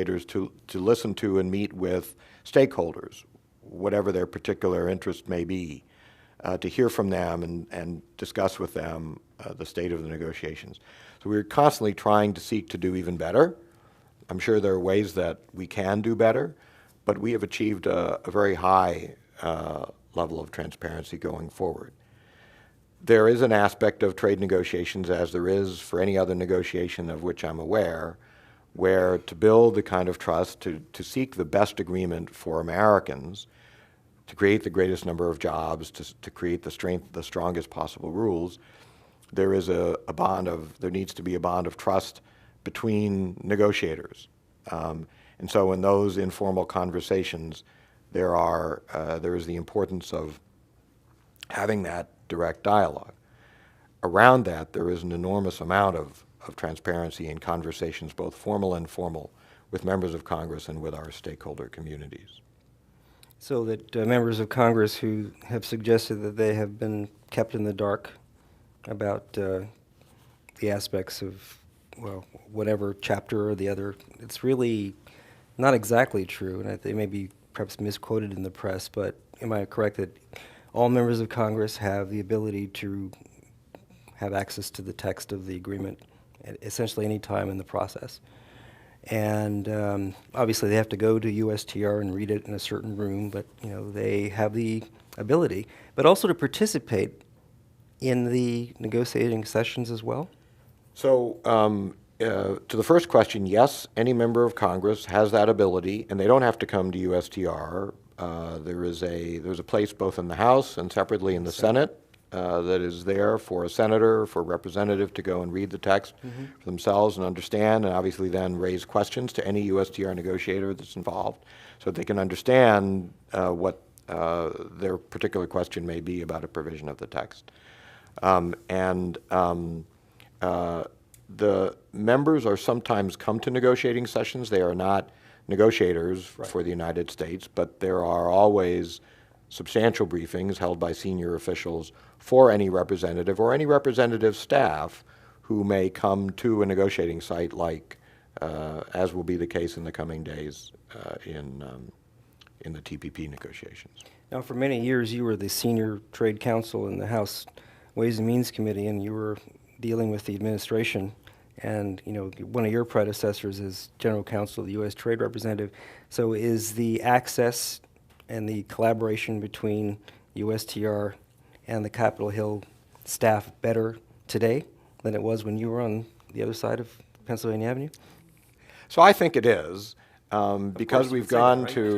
negotiators to listen to and meet with stakeholders, whatever their particular interest may be, to hear from them and discuss with them the state of the negotiations. So we're constantly trying to seek to do even better. I'm sure there are ways that we can do better, but we have achieved a very high level of transparency going forward. There is an aspect of trade negotiations, as there is for any other negotiation of which I'm aware, where to build the kind of trust, to seek the best agreement for Americans, to create the greatest number of jobs, to create the strongest possible rules, there is there needs to be a bond of trust between negotiators. And so in those informal conversations, there is the importance of having that direct dialogue. Around that, there is an enormous amount of transparency in conversations, both formal and informal, with members of Congress and with our stakeholder communities. So that members of Congress who have suggested that they have been kept in the dark about the aspects of, well, whatever chapter or the other, it's really not exactly true, and they may be perhaps misquoted in the press, but am I correct that all members of Congress have the ability to have access to the text of the agreement at essentially any time in the process? And obviously they have to go to USTR and read it in a certain room, but they have the ability, but also to participate in the negotiating sessions as well? So to the first question, yes, any member of Congress has that ability, and they don't have to come to USTR. There's a place both in the House and separately in the Senate that is there for a senator, for a representative to go and read the text for themselves and understand, and obviously then raise questions to any USTR negotiator that's involved so that they can understand what their particular question may be about a provision of the text. The members are sometimes come to negotiating sessions. They are not negotiators for the United States, but there are always substantial briefings held by senior officials for any representative or any representative staff who may come to a negotiating site, like as will be the case in the coming days in the TPP negotiations. Now, for many years, you were the senior trade counsel in the House Ways and Means Committee, and you were dealing with the administration. And one of your predecessors is General Counsel of the U.S. Trade Representative. So is the access and the collaboration between USTR and the Capitol Hill staff better today than it was when you were on the other side of Pennsylvania Avenue? So I think it is, because we've gone to